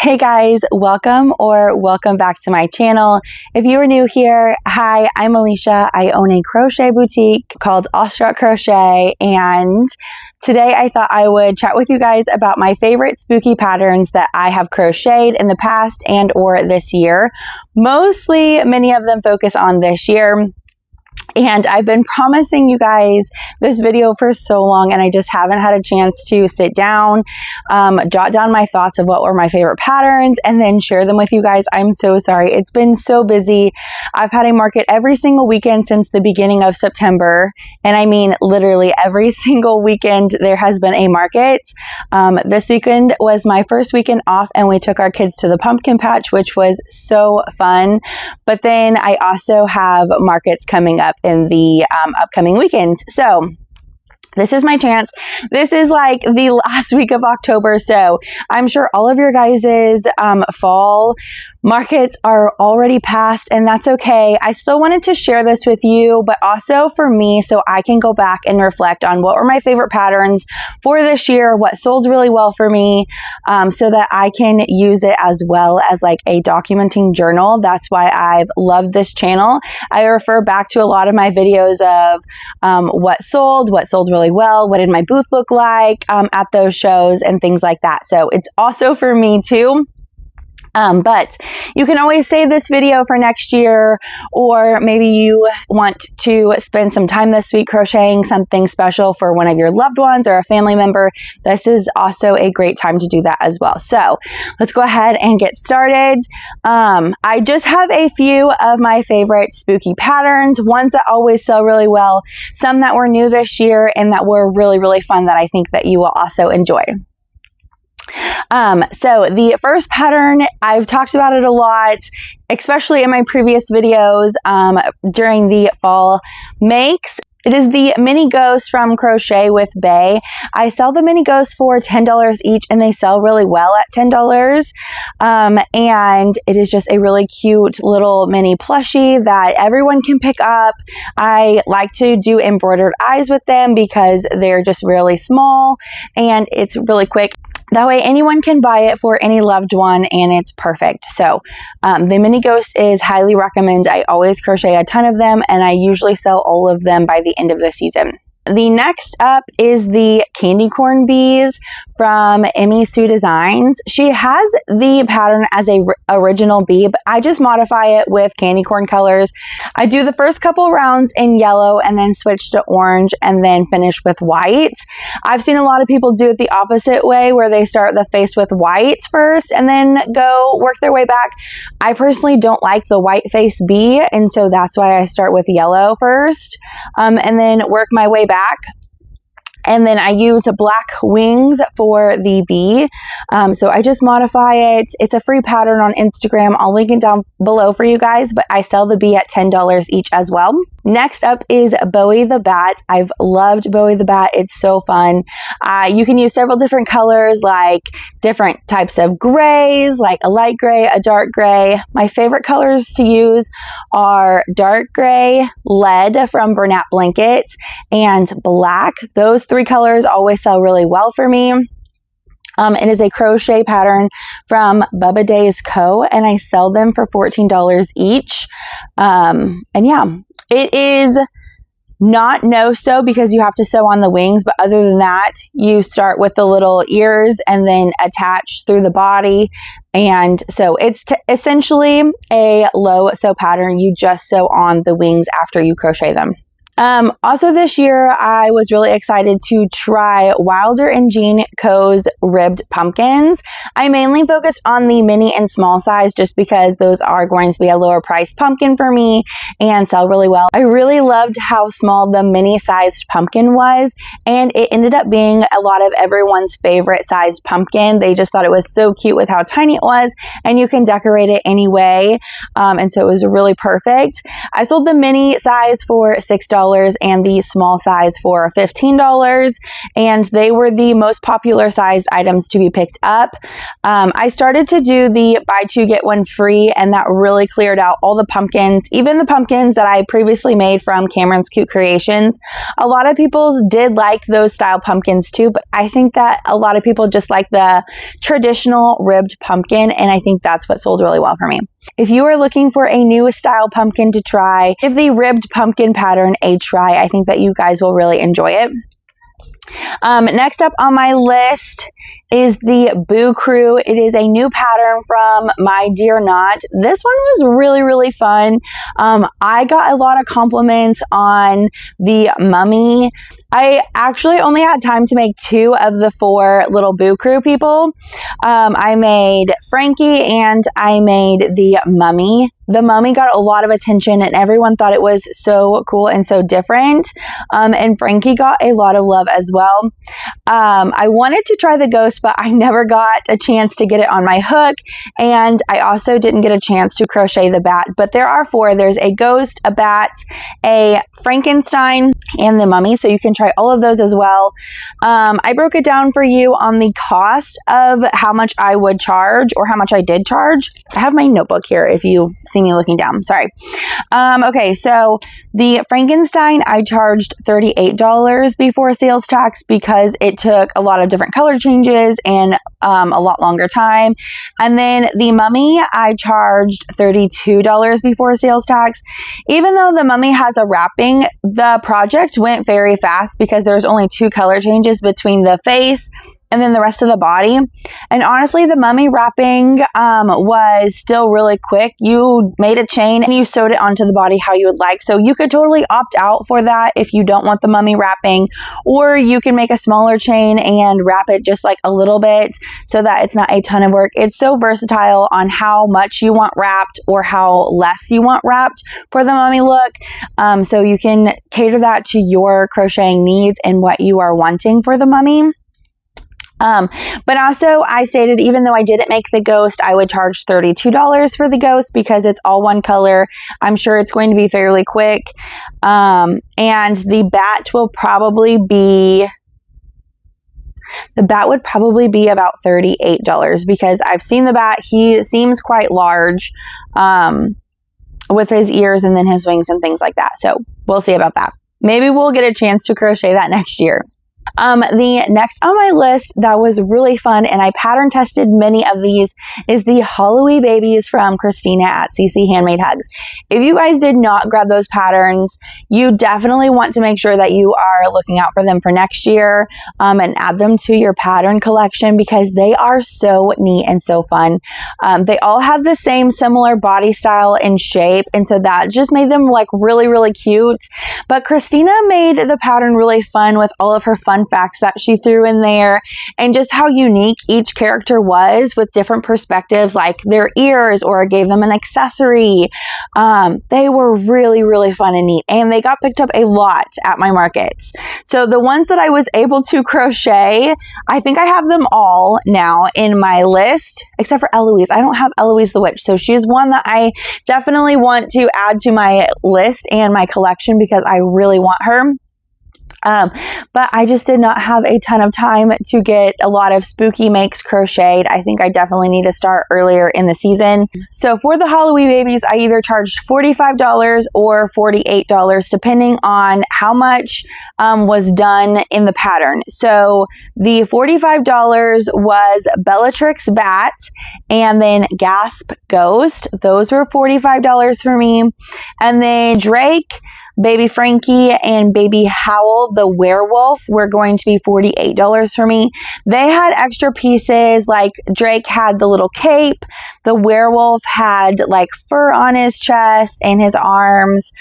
Hey guys, welcome back to my channel. If you are new here, hi, I'm Allyssa. I own a crochet boutique called Awestruck Crochet, and today I thought I would chat with you guys about my favorite spooky patterns that I have crocheted in the past and or this year. Mostly, many of them focus on this year. And I've been promising you guys this video for so long, and I just haven't had a chance to sit down, jot down my thoughts of what were my favorite patterns, and then share them with you guys. I'm so sorry. It's been so busy. I've had a market every single weekend since the beginning of September, and I mean literally every single weekend there has been a market. This weekend was my first weekend off, and we took our kids to the pumpkin patch, which was so fun. But then I also have markets coming up in the upcoming weekends. So this is my chance. This is like the last week of October, so I'm sure all of your guys's fall markets are already past, and that's okay. I still wanted to share this with you, but also for me, so I can go back and reflect on what were my favorite patterns for this year, what sold really well for me, so that I can use it as well as like a documenting journal. That's why I've loved this channel. I refer back to a lot of my videos of what sold really well, what did my booth look like at those shows, and things like that. So it's also for me too. But you can always save this video for next year, or maybe you want to spend some time this week crocheting something special for one of your loved ones or a family member. This is also a great time to do that as well. So let's go ahead and get started. I just have a few of my favorite spooky patterns, ones that always sell really well, some that were new this year and that were really, really fun that I think that you will also enjoy. So the first pattern, I've talked about it a lot, especially in my previous videos during the fall makes. It is the mini ghost from Crochet with Bay. I sell the mini ghosts for $10 each, and they sell really well at $10. And it is just a really cute little mini plushie that everyone can pick up. I like to do embroidered eyes with them because they're just really small and it's really quick. That way anyone can buy it for any loved one, and it's perfect. So the mini ghost is highly recommended. I always crochet a ton of them, and I usually sell all of them by the end of the season. The next up is the candy corn bees from Emmy Sue Designs. She has the pattern as a original bee, but I just modify it with candy corn colors. I do the first couple rounds in yellow and then switch to orange and then finish with white. I've seen a lot of people do it the opposite way, where they start the face with white first and then go work their way back. I personally don't like the white face bee, and so that's why I start with yellow first and then work my way back. And then I use black wings for the bee. So I just modify it. It's a free pattern on Instagram. I'll link it down below for you guys, but I sell the bee at $10 each as well. Next up is Bowie the Bat. I've loved Bowie the Bat. It's so fun. You can use several different colors, like different types of grays, like a light gray, a dark gray. My favorite colors to use are dark gray, lead from Bernat Blankets, and black. Those three colors always sell really well for me. It is a crochet pattern from Bubba Days Co., and I sell them for $14 each. And yeah, it is not no-sew because you have to sew on the wings, but other than that, you start with the little ears and then attach through the body. And so it's essentially a low sew pattern. You just sew on the wings after you crochet them. Also this year, I was really excited to try Wilder and Jean Co.'s ribbed pumpkins. I mainly focused on the mini and small size just because those are going to be a lower priced pumpkin for me and sell really well. I really loved how small the mini sized pumpkin was, and it ended up being a lot of everyone's favorite sized pumpkin. They just thought it was so cute with how tiny it was, and you can decorate it anyway. And so it was really perfect. I sold the mini size for $6 $20 and the small size for $15. And they were the most popular sized items to be picked up. I started to do the buy two get one free, and that really cleared out all the pumpkins, even the pumpkins that I previously made from Cameron's Cute Creations. A lot of people did like those style pumpkins too, but I think that a lot of people just like the traditional ribbed pumpkin, and I think that's what sold really well for me. If you are looking for a new style pumpkin to try, give the ribbed pumpkin pattern a try. I think that you guys will really enjoy it. Next up on my list is the Boo Crew. It is a new pattern from My Dear Knot. This one was really, really fun. I got a lot of compliments on the mummy. I actually only had time to make 2 of the 4 little Boo Crew people. I made Frankie and I made the mummy. The mummy got a lot of attention and everyone thought it was so cool and so different. And Frankie got a lot of love as well. I wanted to try the ghost, but I never got a chance to get it on my hook. And I also didn't get a chance to crochet the bat. But there are 4. There's a ghost, a bat, a Frankenstein, and the mummy. So you can try all of those as well. I broke it down for you on the cost of how much I would charge, or how much I did charge. I have my notebook here if you see me looking down. Sorry. Okay, so the Frankenstein I charged $38 before sales tax because it took a lot of different color changes and a lot longer time. And then the mummy I charged $32 before sales tax. Even though the mummy has a wrapping, the project went very fast because there's only 2 color changes between the face and then the rest of the body. And honestly, the mummy wrapping was still really quick. You made a chain and you sewed it onto the body how you would like. So you could totally opt out for that if you don't want the mummy wrapping, or you can make a smaller chain and wrap it just like a little bit so that it's not a ton of work. It's so versatile on how much you want wrapped or how less you want wrapped for the mummy look. So you can cater that to your crocheting needs and what you are wanting for the mummy. But also I stated, even though I didn't make the ghost, I would charge $32 for the ghost because it's all one color. I'm sure it's going to be fairly quick. And the bat will probably be, about $38 because I've seen the bat. He seems quite large, with his ears and then his wings and things like that. So we'll see about that. Maybe we'll get a chance to crochet that next year. The next on my list that was really fun, and I pattern tested many of these, is the Hallo-WEE babies from Christina at CC Handmade Hugs. If you guys did not grab those patterns, you definitely want to make sure that you are looking out for them for next year, and add them to your pattern collection because they are so neat and so fun. They all have the same similar body style and shape, and so that just made them like really, really cute. But Christina made the pattern really fun with all of her fun facts that she threw in there, and just how unique each character was with different perspectives, like their ears, or gave them an accessory. They were really, really fun and neat, and they got picked up a lot at my markets. So the ones that I was able to crochet, I think I have them all now in my list, except for Eloise. I don't have Eloise the Witch, so she's one that I definitely want to add to my list and my collection because I really want her. But I just did not have a ton of time to get a lot of spooky makes crocheted. I think I definitely need to start earlier in the season. So for the Hallo-WEE babies, I either charged $45 or $48 depending on how much was done in the pattern. So the $45 was Bellatrix Bat and then Gasp Ghost. Those were $45 for me. And then Drake, Baby Frankie, and Baby Howl, the werewolf, were going to be $48 for me. They had extra pieces, like Drake had the little cape, the werewolf had like fur on his chest and his arms,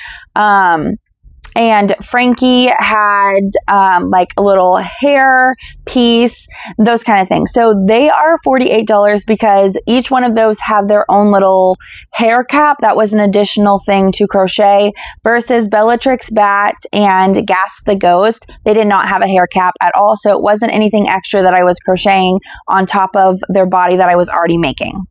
and Frankie had like a little hair piece, those kind of things. So they are $48 because each one of those have their own little hair cap. That was an additional thing to crochet, versus Bellatrix Bat and Gasp the Ghost. They did not have a hair cap at all. So it wasn't anything extra that I was crocheting on top of their body that I was already making.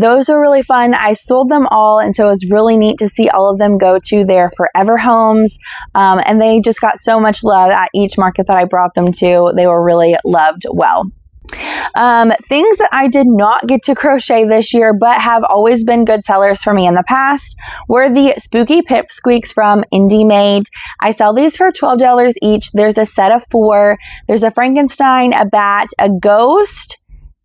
Those are really fun. I sold them all, and so it was really neat to see all of them go to their forever homes. And they just got so much love at each market that I brought them to. They were really loved well. Things that I did not get to crochet this year but have always been good sellers for me in the past were the spooky Pipsqueaks from Indie Made. I sell these for $12 each. There's a set of 4. There's a Frankenstein, a bat, a ghost,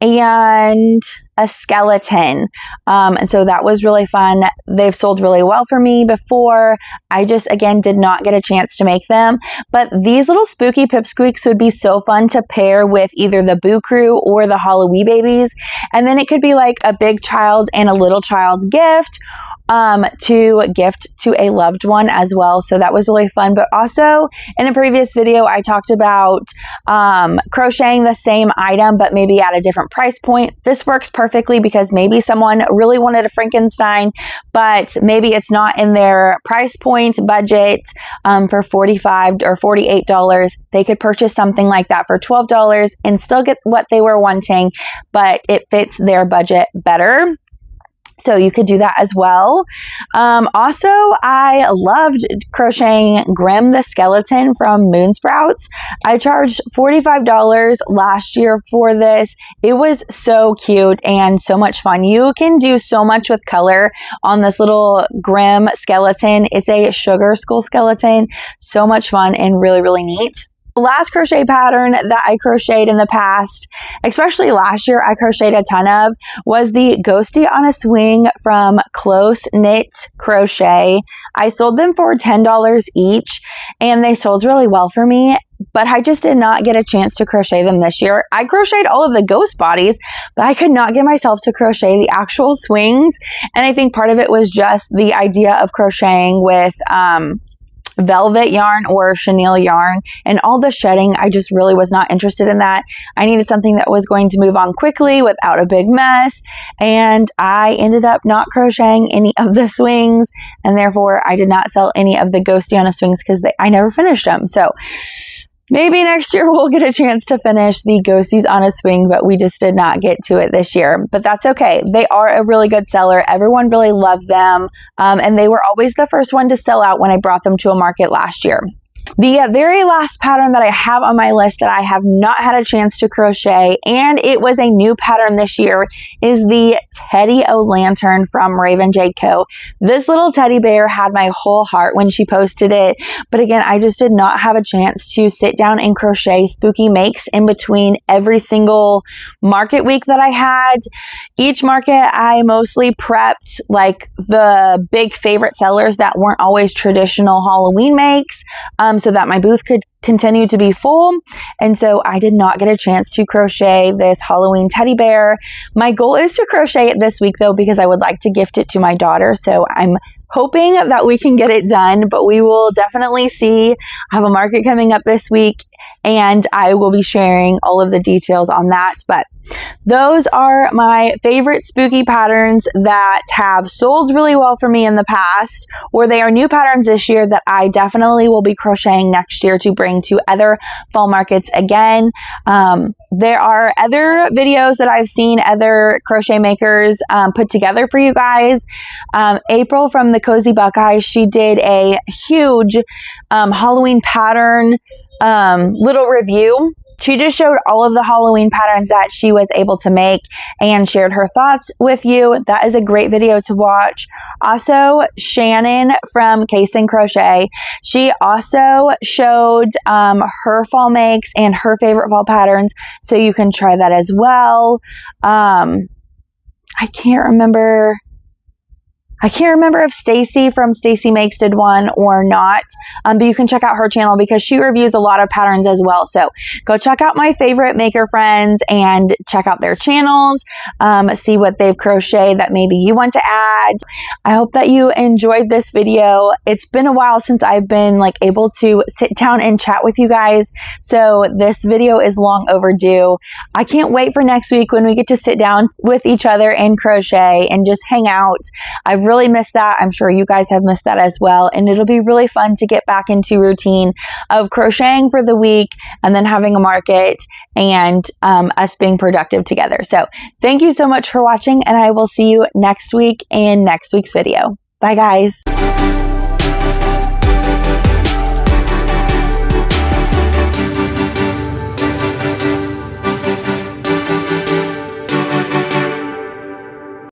and a skeleton. And so that was really fun. They've sold really well for me before. I just, again, did not get a chance to make them. But these little spooky Pipsqueaks would be so fun to pair with either the Boo Crew or the Hallo-WEE babies. And then it could be like a big child and a little child's gift, to gift to a loved one as well. So that was really fun. But also in a previous video, I talked about crocheting the same item, but maybe at a different price point. This works perfectly because maybe someone really wanted a Frankenstein, but maybe it's not in their price point budget for $45 or $48. They could purchase something like that for $12 and still get what they were wanting, but it fits their budget better. So you could do that as well. Also, I loved crocheting Grim the Skeleton from Moonsprouts. I charged $45 last year for this. It was so cute and so much fun. You can do so much with color on this little Grim skeleton. It's a sugar skull skeleton. So much fun and really, really neat. The last crochet pattern that I crocheted in the past, especially last year I crocheted a ton of, was the Ghostie on a Swing from Close Knit Crochet. I sold them for $10 each and they sold really well for me, but I just did not get a chance to crochet them this year. I crocheted all of the ghost bodies, but I could not get myself to crochet the actual swings. And I think part of it was just the idea of crocheting with velvet yarn or chenille yarn, and all the shedding, I just really was not interested in that. I needed something that was going to move on quickly without a big mess, and I ended up not crocheting any of the swings, and therefore I did not sell any of the Ghostie on a Swings because I never finished them. So maybe next year we'll get a chance to finish the Ghosties on a Swing, but we just did not get to it this year. But that's okay. They are a really good seller. Everyone really loved them. And they were always the first one to sell out when I brought them to a market last year. The very last pattern that I have on my list that I have not had a chance to crochet, and it was a new pattern this year, is the Teddy O Lantern from Raven Jade Co. This little teddy bear had my whole heart when she posted it, but again, I just did not have a chance to sit down and crochet spooky makes in between every single market week that I had. Each market, I mostly prepped like the big favorite sellers that weren't always traditional Halloween makes, so that my booth could continue to be full. And so I did not get a chance to crochet this Halloween teddy bear. My goal is to crochet it this week though, because I would like to gift it to my daughter. So I'm hoping that we can get it done, but we will definitely see. I have a market coming up this week and I will be sharing all of the details on that. But those are my favorite spooky patterns that have sold really well for me in the past, or they are new patterns this year that I definitely will be crocheting next year to bring to other fall markets again. There are other videos that I've seen other crochet makers put together for you guys. April from the Cozy Buckeye, she did a huge Halloween pattern little review. She just showed all of the Halloween patterns that she was able to make and shared her thoughts with you. That is a great video to watch. Also, Shannon from Case and Crochet, she also showed her fall makes and her favorite fall patterns, so you can try that as well. I can't remember if Stacy from Stacy Makes did one or not, but you can check out her channel because she reviews a lot of patterns as well. So go check out my favorite maker friends and check out their channels, see what they've crocheted that maybe you want to add. I hope that you enjoyed this video. It's been a while since I've been able to sit down and chat with you guys, so this video is long overdue. I can't wait for next week when we get to sit down with each other and crochet and just hang out. I've really missed that. I'm sure you guys have missed that as well. And it'll be really fun to get back into routine of crocheting for the week and then having a market and us being productive together. So thank you so much for watching, and I will see you next week in next week's video. Bye guys.